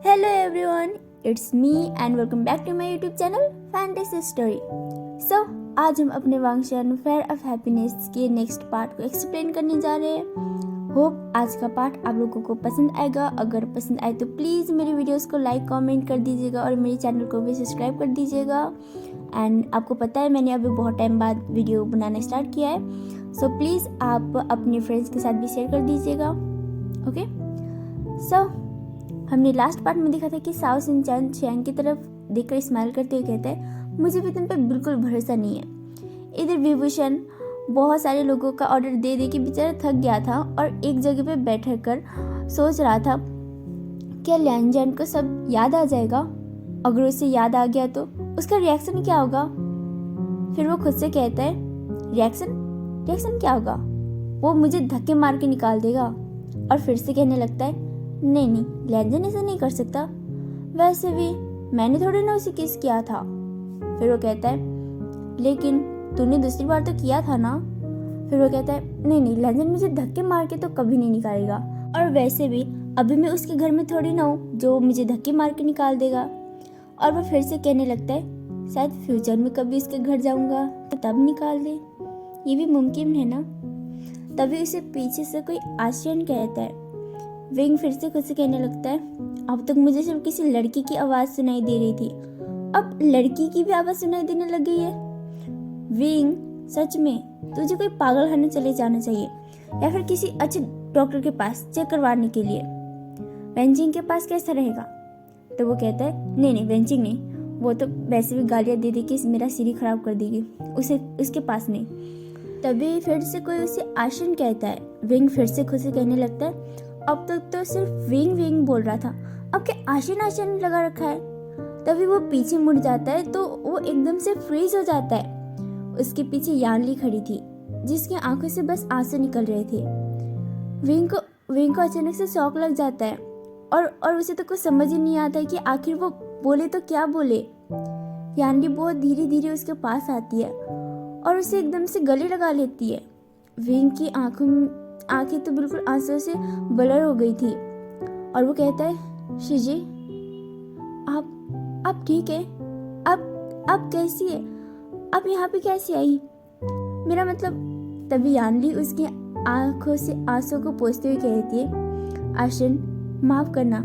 Hello everyone, it's me and welcome back to my YouTube channel Fantasy Story. So, आज हम अपने वांगशन fair of happiness के next part को explain करने जा रहे हैं। होप आज का पार्ट आप लोगों को पसंद आएगा। अगर पसंद आए तो प्लीज़ मेरी वीडियोस को लाइक कमेंट कर दीजिएगा और मेरे चैनल को भी सब्सक्राइब कर दीजिएगा। एंड आपको पता है मैंने अभी बहुत टाइम बाद वीडियो बनाना स्टार्ट किया है, सो प्लीज़ आप अपने फ्रेंड्स के साथ भी शेयर कर दीजिएगा। ओके सो हमने लास्ट पार्ट में देखा था कि साओ शिनचैन चियांग की तरफ देखकर स्माइल करते हुए कहता है, मुझे भी तुम पे बिल्कुल भरोसा नहीं है। इधर विभूषण बहुत सारे लोगों का ऑर्डर दे दे के बेचारा थक गया था और एक जगह पे बैठ कर सोच रहा था क्या लियांजन को सब याद आ जाएगा। अगर उसे याद आ गया तो उसका रिएक्शन क्या होगा। फिर वो खुद से कहता है रिएक्शन क्या होगा, वो मुझे धक्के मार के निकाल देगा। और फिर से कहने लगता है नहीं लियांजन ऐसा नहीं कर सकता, वैसे भी मैंने थोड़ी ना उसे किस किया था। फिर वो कहता है लेकिन तूने दूसरी बार तो किया था ना। फिर वो कहता है नहीं लियांजन मुझे धक्के मार के तो कभी नहीं निकालेगा, और वैसे भी अभी मैं उसके घर में थोड़ी ना हूँ जो मुझे धक्के मार के निकाल देगा। और वो फिर से कहने लगता है शायद फ्यूचर में कभी इसके घर जाऊंगा तो तब निकाल दे, ये भी मुमकिन है ना। तभी उसे पीछे से कोई आशियन कहता है। विंग फिर से खुद से कहने लगता है अब तक मुझे सिर्फ किसी लड़की की आवाज़ सुनाई दे रही थी, अब लड़की की भी आवाज़ सुनाई देने लग गई है। विंग सच में तुझे कोई पागल खाने चले जाना चाहिए या फिर किसी अच्छे डॉक्टर के पास चेक करवाने के लिए। वेंजिंग के पास कैसा रहेगा। तो वो कहता है नहीं वेंजिंग नहीं, वो तो वैसे भी गालियाँ दे के मेरा सिर ही खराब कर देगी, उसे उसके पास नहीं। तभी फिर से कोई उसे आशियन कहता है। विंग फिर से खुद से कहने लगता है अब तक तो सिर्फ विंग बोल रहा था, अब क्या आशियन लगा रखा है। तभी वो पीछे मुड़ जाता है तो वो एकदम से फ्रीज हो जाता है। उसके पीछे यानली खड़ी थी जिसकी आंखों से बस आंसू निकल रहे थे। विंग को अचानक से शौक लग जाता है और उसे तो कुछ समझ ही नहीं आता है कि आखिर वो बोले तो क्या बोले। यानली बहुत धीरे धीरे उसके पास आती है और उसे एकदम से गले लगा लेती है। विंग की आंखें तो बिल्कुल आंसू से ब्लर हो गई थी और वो कहता है शिजी आप ठीक है, आप कैसी है, आप यहाँ पे कैसे आई, मेरा मतलब। तभी यानली उसकी आंखों से आंसू को पोंछते हुए कहती है आशियन माफ करना,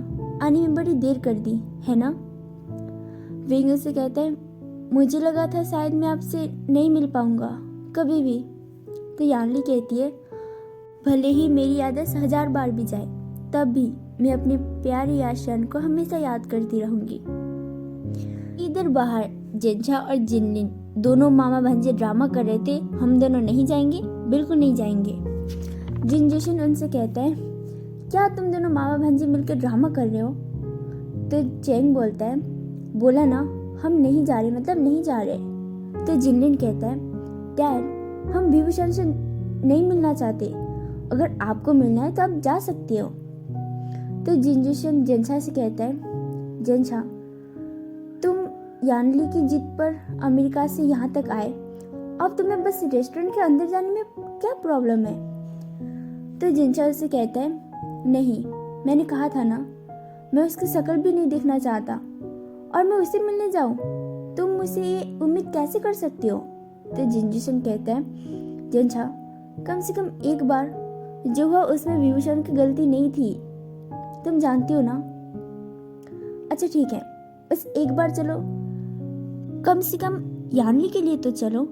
आने में बड़ी देर कर दी है ना। विंग उसे कहता है मुझे लगा था शायद मैं आपसे नहीं मिल पाऊंगा कभी भी। तो यानली कहती है भले ही मेरी आदत 1000 बार भी जाए तब भी मैं अपनी प्यारी आशियन को हमेशा याद करती रहूंगी। इधर बाहर जेंछा और जिनलिन दोनों मामा भांजे ड्रामा कर रहे थे, हम दोनों नहीं जाएंगे, बिल्कुल नहीं जाएंगे। जिनजुशन उनसे कहता है क्या तुम दोनों मामा भांजे मिलकर ड्रामा कर रहे हो। तो चेंग बोलता है बोला ना हम नहीं जा रहे, मतलब नहीं जा रहे। तो जिनलिन कहता है डैड हम विभूषण से नहीं मिलना चाहते, अगर आपको मिलना है तो आप जा सकते हो। तो जिनजुशन जेंछा से कहता है जेंछा तुम यानली की जिद पर अमेरिका से यहाँ तक आए, अब तुम्हें बस रेस्टोरेंट के अंदर जाने में क्या प्रॉब्लम है। तो जेंछा उसे कहता है नहीं मैंने कहा था ना मैं उसकी शक्ल भी नहीं देखना चाहता और मैं उससे मिलने जाऊं, तुम मुझसे ये उम्मीद कैसे कर सकती हो। तो जिनजुशन कहता है जेंछा कम से कम एक बार जो हुआ उसमें विभूषण की गलती नहीं थी, तुम जानती हो ना। अच्छा ठीक है बस एक बार चलो, कम से कम यानली के लिए तो चलो।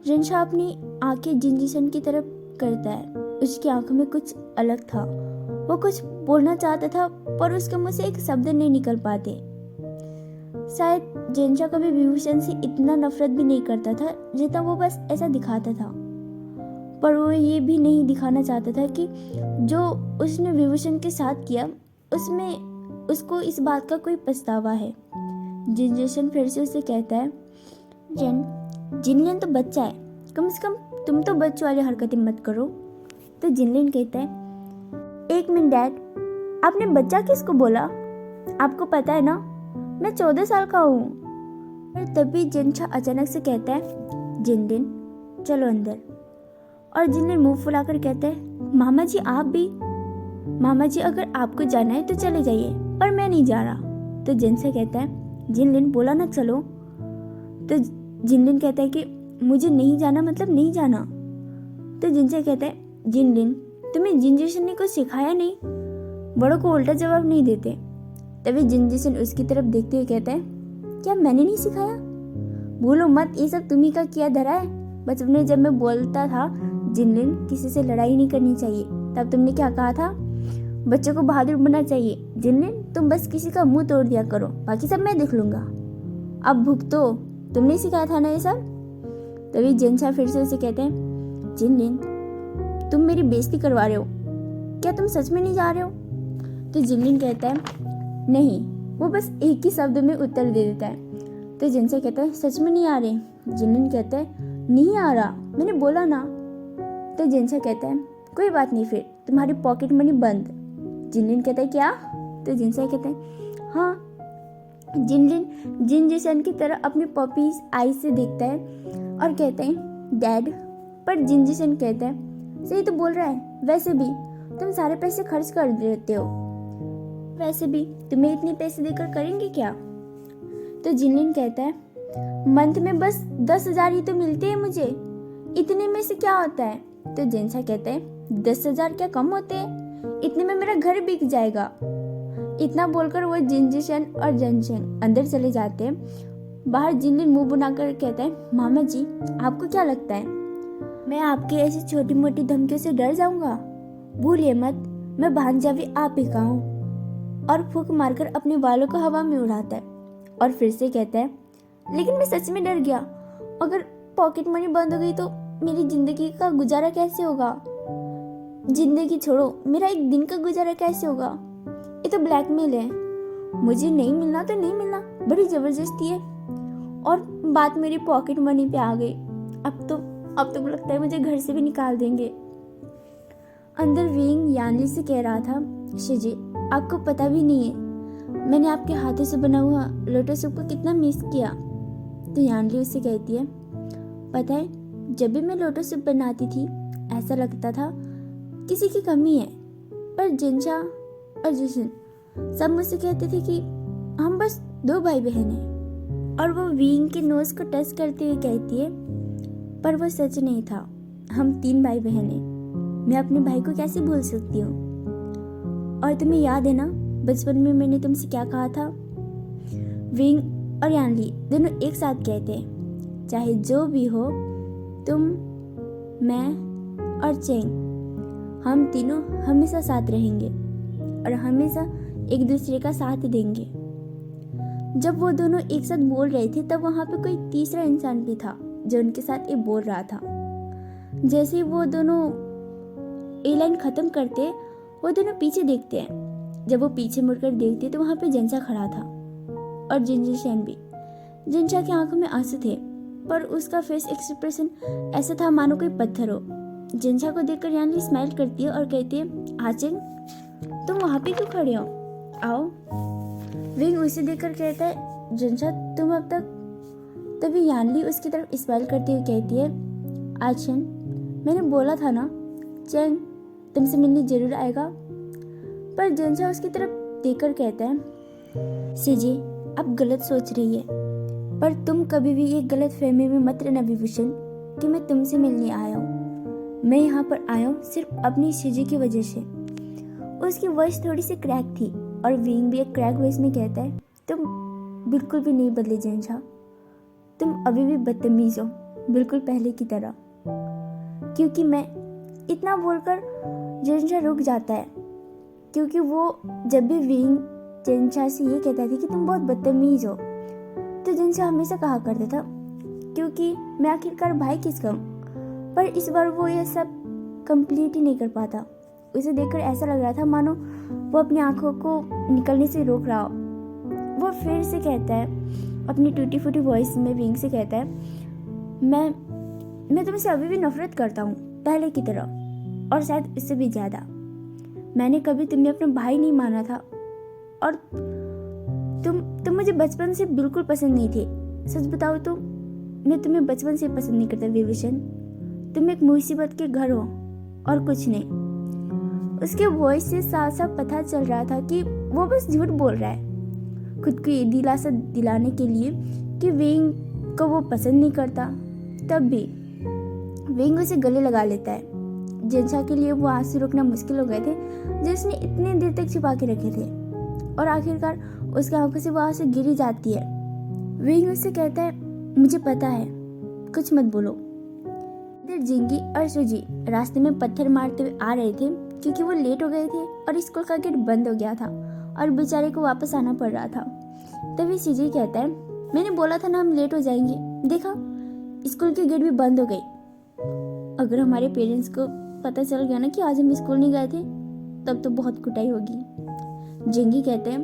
जेंछा अपनी आंखें जिनजिशन की तरफ करता है, उसकी आंखों में कुछ अलग था, वो कुछ बोलना चाहता था पर उसके मुंह से एक शब्द नहीं निकल पाते। शायद जेंछा कभी विभूषण से इतना नफरत भी नहीं करता था जितना वो बस ऐसा दिखाता था, पर वो ये भी नहीं दिखाना चाहता था कि जो उसने विभूषण के साथ किया उसमें उसको इस बात का कोई पछतावा है। जिनजुशन फिर से उसे कहता है जिनलिन तो बच्चा है, कम से कम तुम तो बच्चों वाली हरकतें मत करो। तो जिनलिन कहता है एक मिनट डैड, आपने बच्चा किसको बोला, आपको पता है ना मैं 14 साल का हूँ। और तभी जेंछा अचानक से कहता है जिनलिन चलो अंदर। और जिनलिन मुंह फुलाकर कहता है मामा जी आप भी। मामा जी अगर आपको जाना है तो चले जाइए, पर मैं नहीं जा रहा। तो जिनसे कहता है जिनलिन बोला ना चलो। तो जिनलिन कहता है कि मुझे नहीं जाना मतलब नहीं जाना। तो जिनसे कहता है जिनलिन तुम्हें जिनजिशन ने कुछ सिखाया नहीं। बड़ों को उल्टा जवाब नहीं देते। तभी जिनजिशन उसकी तरफ देखते हुए कहता है क्या मैंने नहीं सिखाया? भूलो मत ये सब तुम्ही का किया धरा है। बचपन में जब मैं बोलता था जिनलिन किसी से लड़ाई नहीं करनी चाहिए, तब तुमने क्या कहा था? बच्चों को बहादुर बनना चाहिए। जिनलिन तुम बस किसी का मुंह तोड़ दिया करो, बाकी सब मैं देख लूंगा। अब भुगतो, तुमने सिखाया था ना ये सब। तभी जिनसा फिर से उसे कहते हैं जिनलिन तुम मेरी बेइज्जती करवा रहे हो, क्या तुम सच में नहीं जा रहे हो? तो जिनलिन कहता है नहीं। वो बस एक ही शब्द में उत्तर दे देता है। तो जिनसे कहता है सच में नहीं आ रहे? जिनलिन कहता है नहीं आ रहा, मैंने बोला ना। तो जिनसा कहता है कोई बात नहीं, फिर तुम्हारी पॉकेट मनी बंद। जिनलिन कहता है क्या? तो जिनसा कहता है हाँ। जिनलिन जिनजिशन की तरह अपनी पॉपीज आई से देखता है और कहता है डैड। पर जिनजिशन कहता है सही तो बोल रहा है, वैसे भी तुम सारे पैसे खर्च कर देते हो, वैसे भी तुम्हें इतने पैसे देकर करेंगे क्या? तो जिनलिन कहता है मंथ में बस 10,000 ही तो मिलते हैं मुझे, इतने में से क्या होता है? तो जिनसा कहता है 10,000 क्या कम होते हैं? इतने में मेरा घर बिक जाएगा। इतना बोलकर वो जिनजिशन और जनशन अंदर चले जाते हैं। बाहर जिनलिन मुंह बनाकर कहता है मामा जी आपको क्या लगता है मैं आपकी ऐसी छोटी मोटी धमकियों से डर जाऊंगा? भूलिए मत मैं भांजा भी आप ही का हूँ। और फूंक मारकर अपने बालों को हवा में उड़ाता है और फिर से कहता है लेकिन मैं सच में डर गया। अगर पॉकेट मनी बंद हो गई तो मेरी जिंदगी का गुजारा कैसे होगा? जिंदगी छोड़ो, मेरा एक दिन का गुजारा कैसे होगा? ये तो ब्लैकमेल है। मुझे नहीं मिलना तो नहीं मिलना, बड़ी जबरदस्ती है। और बात मेरी पॉकेट मनी पे आ गई। अब तो लगता है मुझे घर से भी निकाल देंगे। अंदर विंग यानली से कह रहा था शिजी आपको पता भी नहीं है मैंने आपके हाथों से बना हुआ लोटस सूप को कितना मिस किया। तो यानली उससे कहती है पता है जब भी मैं लोटस सूप बनाती थी ऐसा लगता था किसी की कमी है, पर जिनशा और जिशन सब मुझसे कहते थे कि हम बस 2 भाई बहन हैं। और वो विंग के नोज को टच करते हुए कहती है पर वो सच नहीं था, हम 3 भाई बहन हैं। मैं अपने भाई को कैसे भूल सकती हूँ? और तुम्हें याद है ना बचपन में मैंने तुमसे क्या कहा था? विंग और यानली दोनों एक साथ कहते हैं चाहे जो भी हो तुम, मैं और चेंग हम तीनों हमेशा साथ रहेंगे और हमेशा एक दूसरे का साथ देंगे। जब वो दोनों एक साथ बोल रहे थे तब वहां पे कोई तीसरा इंसान भी था जो उनके साथ ये बोल रहा था। जैसे वो दोनों ए लाइन खत्म करते वो दोनों पीछे देखते हैं। जब वो पीछे मुड़कर देखते तो वहां पे जिनसा खड़ा था और जिनजिशन भी। जिनशा की आंखों में आंसू थे पर उसका फेस एक्सप्रेशन ऐसा था मानो कोई पत्थर हो। जिनशा को देखकर यानली स्माइल करती है और कहती है आचेंग तुम वहां पे क्यों खड़े हो, आओ। विंग उसे देखकर कहता है जिनशा तुम अब तक। तभी यानली उसकी तरफ स्माइल करती हुई कहती है आचेंग मैंने बोला था ना चेंग तुमसे मिलने जरूर आएगा। पर जिनशा उसकी तरफ देखकर कहता है सिजी आप गलत सोच रही है, पर तुम कभी भी ये गलत फहमी में मत रहना विभूषण कि मैं तुमसे मिलने आया हूँ। मैं यहाँ पर आया हूँ सिर्फ अपनी सिजी की वजह से। उसकी वॉइस थोड़ी सी क्रैक थी और विंग भी एक क्रैक वॉइस में कहता है तुम बिल्कुल भी नहीं बदले जिनशा, तुम अभी भी बदतमीज हो बिल्कुल पहले की तरह। क्योंकि मैं इतना बोलकर जिनशा रुक जाता है क्योंकि वो जब भी विंग जिनशा से ये कहता था कि तुम बहुत बदतमीज हो तो जिनशा हमेशा कहा करता था क्योंकि मैं आखिरकार भाई किसका हूँ। पर इस बार वो ये सब कंप्लीट ही नहीं कर पाता। उसे देखकर ऐसा लग रहा था मानो वो अपनी आंखों को निकलने से रोक रहा हो। वो फिर से कहता है अपनी टूटी फूटी वॉइस में विंग से कहता है मैं तुमसे अभी भी नफरत करता हूँ पहले की तरह और शायद इससे भी ज्यादा। मैंने कभी तुम्हें अपना भाई नहीं माना था और तुम मुझे बचपन से बिल्कुल पसंद नहीं थे। सच बताओ तो मैं तुम्हें बचपन से पसंद नहीं करता विभूषण। तुम एक मुसीबत के घर हो और कुछ नहीं। उसके वॉइस से साफ साफ पता चल रहा था कि वो बस झूठ बोल रहा है, खुद को ये दिलासा दिलाने के लिए कि वेंग को वो पसंद नहीं करता। तब भी वेंग उसे गले लगा लेता है। जिनसा के लिए वो आंसू रोकना मुश्किल हो गए थे जो उसने इतने देर तक छिपा के रखे थे, और आखिरकार उसकी आंखों से वो आंसू गिरी जाती है। वेंग उससे कहता है, मुझे पता है, कुछ मत बोलो। इधर जिंगी और सुजी रास्ते में पत्थर मारते हुए आ रहे थे क्योंकि वो लेट हो गए थे और स्कूल का गेट बंद हो गया था और बेचारे को वापस आना पड़ रहा था। तभी सुजी कहता है, मैंने बोला था ना हम लेट हो जाएंगे, देखा स्कूल की गेट भी बंद हो गई। अगर हमारे पेरेंट्स को पता चल गया ना कि आज हम स्कूल नहीं गए थे तब तो बहुत कुटाई होगी। जिंगी कहते हैं,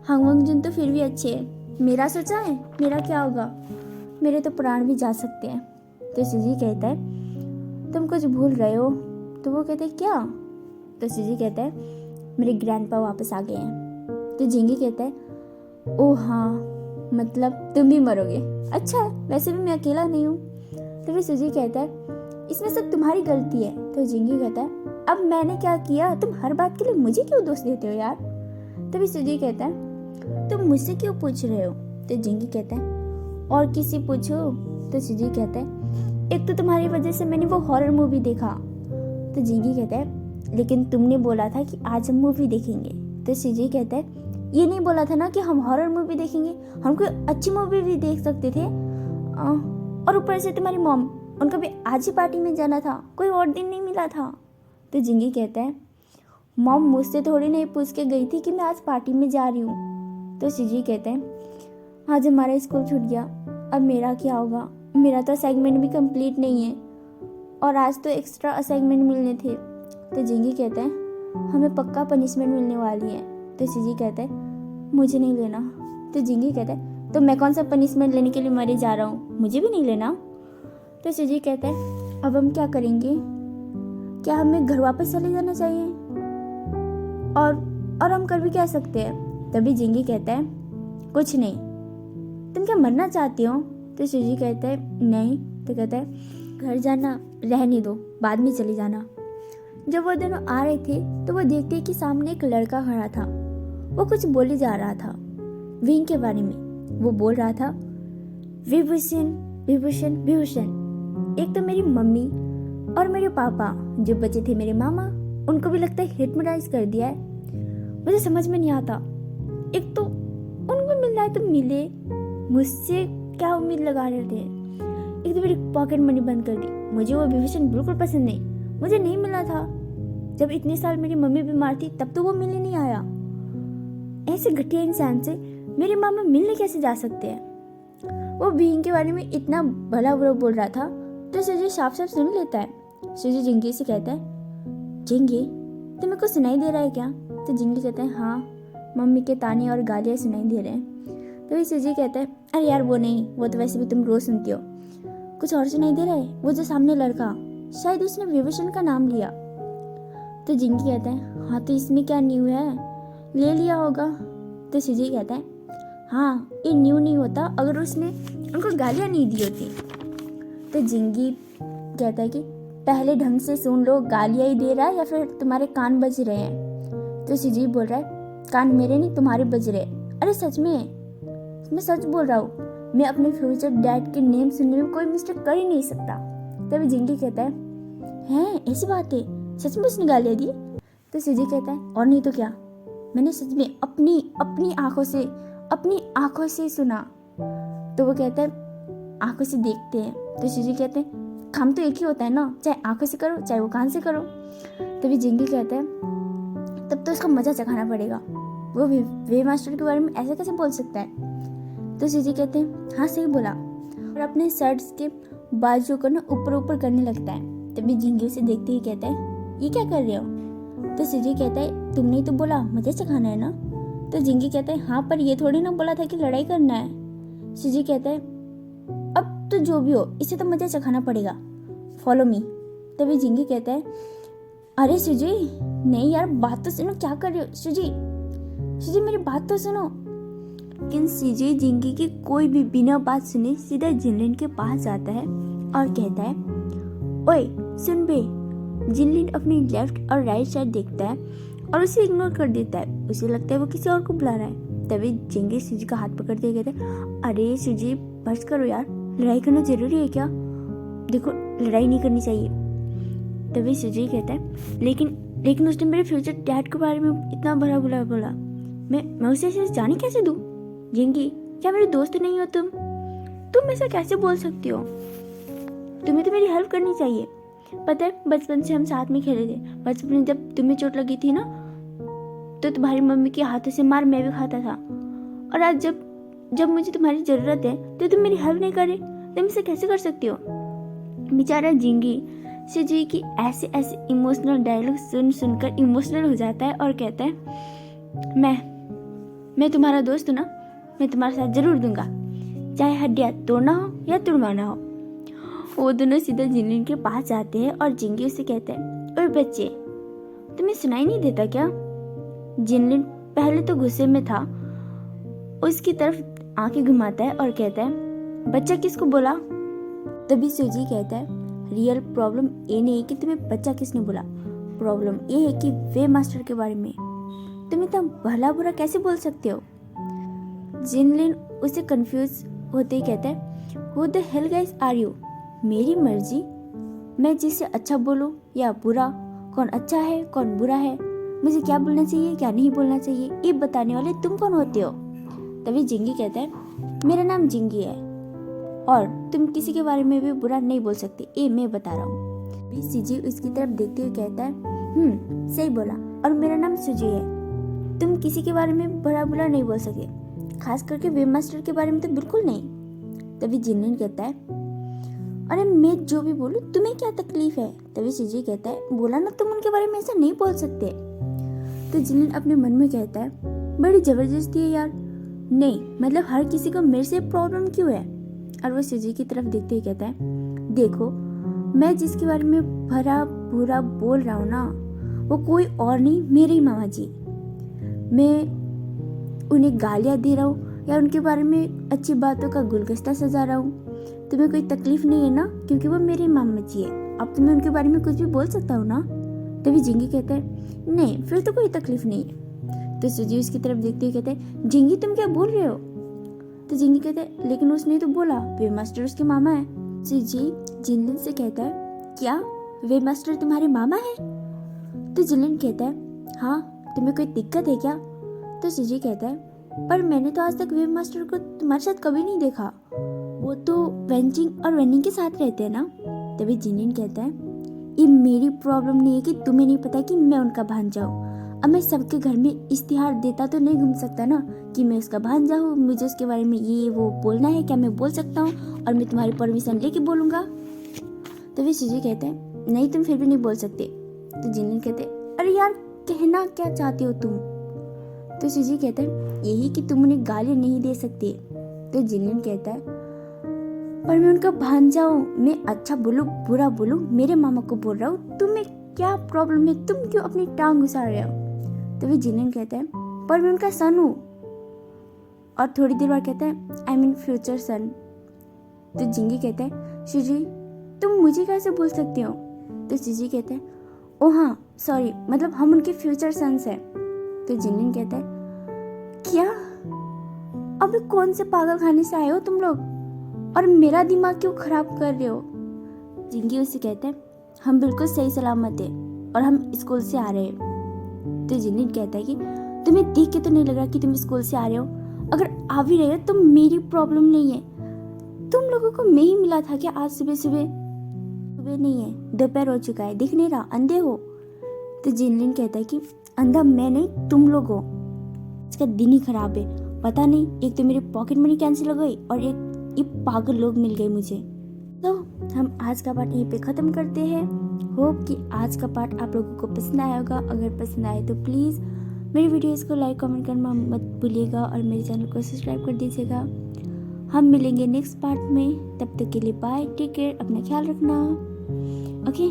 हांगवंग जुन तो फिर भी अच्छे हैं, मेरा सोचा है मेरा क्या होगा, मेरे तो प्राण भी जा सकते हैं। तो सुजी कहता है, तुम कुछ भूल रहे हो। तो वो कहते हैं, क्या? तो सुजी कहता है, मेरे ग्रैंडपा वापस आ गए हैं। तो जिंगी कहता है, ओह हाँ, मतलब तुम भी मरोगे। अच्छा, वैसे भी मैं अकेला नहीं हूँ। तो फिर सुजी कहता है, इसमें सब तुम्हारी गलती है। तो जिंगी कहता है, अब मैंने क्या किया? तुम हर बात के लिए मुझे क्यों दोष देते हो यार? तभी सुजी कहता है, तुम मुझसे क्यों पूछ रहे हो? तो जिंगी कहता है, और किसी पूछो। तो सुजी कहता है, एक तो तुम्हारी वजह से मैंने वो हॉरर मूवी देखा। तो जिंगी कहता है, लेकिन तुमने बोला था कि आज हम मूवी देखेंगे। तो सुजी कहता है, ये नहीं बोला था ना कि हम हॉरर मूवी देखेंगे, हम कोई अच्छी मूवी भी देख सकते थे। और ऊपर से तुम्हारी मॉम, उनका भी आज ही पार्टी में जाना था, कोई और दिन नहीं मिला था। तो जिंगी कहता है, मॉम मुझसे थोड़ी नहीं पूछ के गई थी कि मैं आज पार्टी में जा रही हूँ। तो सुजी कहते हैं, आज हमारा स्कूल छूट गया, अब मेरा क्या होगा? मेरा तो असाइनमेंट भी कंप्लीट नहीं है और आज तो एक्स्ट्रा असाइनमेंट मिलने थे। तो जिंगी कहता है, हमें पक्का पनिशमेंट मिलने वाली है। तो सुजी कहता है, मुझे नहीं लेना। तो जिंगी कहता है, तो मैं कौन सा पनिशमेंट लेने के लिए मरे जा रहा हूँ, मुझे भी नहीं लेना। तो सुजी कहता है, अब हम क्या करेंगे? क्या हमें घर वापस चले जाना चाहिए? और हम कर भी क्या सकते हैं? तभी जिंगी कहता है, कुछ नहीं। तुम क्या मरना चाहती हो? तो सुजी कहता है, नहीं। तो कहता है, घर जाना रहने दो, बाद में चले जाना। जब वो दोनों आ रहे थे तो वो देखते कि सामने एक लड़का खड़ा था। वो कुछ बोले जा रहा था विंग के बारे में। वो बोल रहा था, विभूषण विभूषण विभूषण। एक तो मेरी मम्मी और मेरे पापा जो बचे थे मेरे मामा, उनको भी लगता है हिप्नोटाइज कर दिया है। मुझे समझ में नहीं आता, एक तो उनको मिल रहा है तो मिले, मुझसे क्या उम्मीद लगा रहे थे। एक तो मेरी पॉकेट मनी बंद कर दी। मुझे वो विभूषण बिल्कुल पसंद नहीं, मुझे नहीं मिला था। जब इतने साल मेरी मम्मी बीमार थी तब तो वो मिलने नहीं आया। ऐसे घटिया इंसान से मेरे मामा मिलने कैसे जा सकते हैं? वो बीइंग के बारे में इतना भला बुरा बोल रहा था तो सुजी साफ साफ सुन लेता है। सुजी जिंगी से कहता है, जिंगी तुम्हें कुछ सुनाई दे रहा है क्या? तो जिंगी कहता है, हाँ, मम्मी के ताने और गालियाँ सुनाई दे रहे हैं। तो सुजी कहता है, अरे यार वो नहीं, वो तो वैसे भी तुम रोज सुनती हो। कुछ और सुनाई दे रहा है? वो जो सामने लड़का, शायद उसने विभूषण का नाम लिया। तो जिंगी कहता है, हाँ तो इसमें क्या न्यू है, ले लिया होगा। तो सुजी कहता है, हाँ ये न्यू नहीं होता अगर उसने उनको गालियाँ नहीं दी होती। तो जिंगी कहता है कि पहले ढंग से सुन लो, गालियाँ ही दे रहा है या फिर तुम्हारे कान बज रहे हैं? तो सुजी बोल रहा है, कान मेरे नहीं तुम्हारे बज रहे। अरे सच में, मैं सच बोल रहा हूँ, मैं अपने फ्यूचर डैड के नेम सुनने में कोई मिस्टेक कर ही नहीं सकता। तभी जिंगी कहता है, हैं ऐसी बात है, सच में उसने गालियाँ दी? तो सुजी कहता है, और नहीं तो क्या, मैंने सच में अपनी आंखों से सुना। तो वो कहता है, आंखों से देखते हैं। तो सुजी कहते हैं, काम तो एक ही होता है ना, चाहे आंखों से करो चाहे वो कान से करो। तभी जिंगी कहता है, तब तो उसका मजा चखाना पड़ेगा, वो वे मास्टर के बारे में ऐसे कैसे बोल सकता है? तो सुजी कहते हैं, हाँ सही बोला, और अपने शर्ट्स के बाजू को ना ऊपर ऊपर करने लगता है। तभी जिंगी उसे देखते ही कहता है, ये क्या कर रहे हो? तो सुजी कहता है, तुमने ही तो बोला मजा चखाना है ना। तो जिंगी कहता है, हाँ पर ये थोड़ी ना बोला था कि लड़ाई करना है। सुजी कहता है, अब तो जो भी हो, इसे तो मजा चखाना पड़ेगा, फॉलो मी। तभी जिंगी कहता है, अरे सुजी नहीं यार, बात तो सुनो, क्या कर रहे हो? सुजी मेरी बात तो सुनो। लेकिन सुजी जिंगी की कोई भी बिना बात सुने सीधा जिनलिन के पास जाता है और कहता है, ओए सुन बे, जिनलिन अपनी लेफ्ट और राइट साइड देखता है और उसे इग्नोर कर देता है। उसे लगता है वो किसी और को बुला रहा है। तभी जिंगी सूजी का हाथ पकड़ते हुए कहते हैं, अरे सूजी बस करो यार, लड़ाई करना जरूरी है क्या? देखो लड़ाई नहीं करनी चाहिए। तभी सूजी कहता है, लेकिन उसने मेरे फ्यूचर डैड के बारे में इतना बुरा बोला। मैं उसे ऐसे जाने कैसे दूँ? जिंगी, क्या मेरे दोस्त नहीं हो तुम ऐसा कैसे बोल सकती हो? तुम्हें तो मेरी हेल्प करनी चाहिए। पता है बचपन से हम साथ में खेले थे। बचपन में जब तुम्हें चोट लगी थी ना, तो तुम्हारी मम्मी के हाथों से मार मैं भी खाता था। और आज जब मुझे तुम्हारी जरूरत है तो तुम मेरी हेल्प नहीं कर रहे। तुम इसे कैसे कर सकती हो? बेचारा जिंगी सूजी की ऐसे इमोशनल डायलॉग सुनकर इमोशनल हो जाता है और कहता है, मैं तुम्हारा दोस्त हूँ ना, मैं तुम्हारा साथ जरूर दूंगा, चाहे हड्डियाँ तोड़ना हो या तुड़वाना हो। वो दोनों सीधा जिनलिन के पास जाते हैं और जिंगी उसे कहता है, ओए बच्चे, तुम्हें सुनाई नहीं देता क्या? जिनलिन पहले तो गुस्से में था, उसकी तरफ आंखें घुमाता है और कहता है, बच्चा किसको बोला? तभी सूजी कहता है, रियल प्रॉब्लम ये नहीं है कि तुम्हें बच्चा किसने बोला, प्रॉब्लम ये है कि वे मास्टर के बारे में तुम इतना भला बुरा कैसे बोल सकते हो? जिनलिन उसे कंफ्यूज होते ही कहता है, Who the hell guys are you? मेरी मर्जी, मैं जिससे अच्छा बोलूं या बुरा, कौन अच्छा है कौन बुरा है, मुझे क्या बोलना चाहिए क्या नहीं बोलना चाहिए, ये बताने वाले तुम कौन होते हो? तभी जिंगी कहता है, मेरा नाम जिंगी है और तुम किसी के बारे में भी बुरा नहीं बोल सकते, ये मैं बता रहा हूँ। सूजी उसकी तरफ देखते हुए कहता है, सही बोला, और मेरा नाम सूजी है। तुम किसी के बारे में बुरा नहीं बोल सकते, खास करके वेब मास्टर के बारे में तो बिल्कुल नहीं। तभी जिनलिन कहता है, अरे मैं जो भी बोलूं तुम्हें क्या तकलीफ है? तभी सूजी कहता है, बोला ना तुम उनके बारे में ऐसा नहीं बोल सकते। तो जिनलिन अपने मन में कहता है, बड़ी जबरदस्ती है यार, नहीं मतलब हर किसी को मेरे से प्रॉब्लम क्यों है? और वो सूजी की तरफ देखते ही कहता है, देखो मैं जिसके बारे में भरा बुरा बोल रहा हूँ ना, वो कोई और नहीं, मेरे ही मामा जी। मैं उन्हें गालियाँ दे रहा हूँ या उनके बारे में अच्छी बातों का गुलदस्ता सजा रहा हूँ, तुम्हें कोई तकलीफ नहीं है ना, क्योंकि वो मेरे मामा जी है। अब तुम्हें उनके बारे में कुछ भी बोल सकता हूँ ना? तभी जिंगी कहता है, नहीं फिर तो कोई तकलीफ नहीं है। तो सूजी उसकी तरफ देखते हुए कहते हैं, जिंगी तुम क्या बोल रहे हो? तो जिंगी कहते हैं, लेकिन उसने तो बोला वे मास्टर उसके मामा है। सूजी जिनलिन से कहता है, क्या वे मास्टर तुम्हारे मामा है? तो जिनलिन कहता है, हाँ तुम्हें कोई दिक्कत है क्या? तो सूजी कहता है, पर मैंने तो आज तक वेब मास्टर को तुम्हारे साथ कभी नहीं देखा, वो तो वेंचिंग और वेनिंग के साथ रहते हैं ना। तभी जिनलिन कहता है, ये मेरी प्रॉब्लम नहीं है कि तुम्हें नहीं पता कि मैं उनका भांजा हूँ। अब मैं सबके घर में इश्तिहार देता तो नहीं घूम सकता ना कि मैं उसका भांजा हूँ, मुझे उसके बारे में ये वो बोलना है, क्या मैं बोल सकता हूँ और मैं तुम्हारी परमिशन लेके बोलूँगा? तभी सूजी कहते हैं, नहीं तुम फिर भी नहीं बोल सकते। तो जिनलिन कहते हैं, अरे यार कहना क्या चाहते हो तुम? तो सूजी कहते हैं, यही कि तुम उन्हें गालियाँ नहीं दे सकते। तो जिनलिन कहता है, पर मैं उनका भांजा हूँ, मैं अच्छा बोलूँ बुरा बोलूँ मेरे मामा को बोल रहा हूँ, तुम्हें क्या प्रॉब्लम है, तुम क्यों अपनी टांग घुसा रहे हो? तभी जिनलिन कहता है, पर मैं उनका सन हूँ। और थोड़ी देर बाद कहता है, आई मीन फ्यूचर सन। तो जिंगी कहता है, सूजी तुम मुझे कैसे बोल सकते हो? तो सूजी कहता है, ओ हाँ सॉरी, मतलब हम उनके फ्यूचर सन्स हैं। तो जिनलिन कहता है, क्या अबे कौन से पागल खाने से आए हो तुम लोग, और मेरा दिमाग क्यों खराब कर रहे हो? जिंगी उससे कहता है, हम बिल्कुल सही सलामत है और हम स्कूल से आ रहे हैं। तो जिनलिन कहता है कि तुम्हें देख के तो नहीं लग रहा कि तुम स्कूल से आ रहे हो, अगर आ भी रहे हो तो मेरी प्रॉब्लम नहीं है। तुम लोगों को मैं ही मिला था क्या आज सुबह नहीं है, दोपहर हो चुका है, दिख नहीं रहा, अंधे हो? तो जिनलिन कहता है कि अंधा मैं नहीं तुम लोग हो, इसका दिन ही खराब है, पता नहीं एक तो मेरी पॉकेट मनी कैंसिल हो गई और एक ये पागल लोग मिल गए मुझे। तो हम आज का पार्ट यहीं पे ख़त्म करते हैं। होप कि आज का पार्ट आप लोगों को पसंद आया होगा। अगर पसंद आए तो प्लीज़ मेरी वीडियोज़ को लाइक कमेंट करना मत भूलिएगा और मेरे चैनल को सब्सक्राइब कर दीजिएगा। हम मिलेंगे नेक्स्ट पार्ट में, तब तक के लिए बाय, टेक केयर, अपना ख्याल रखना। ओके।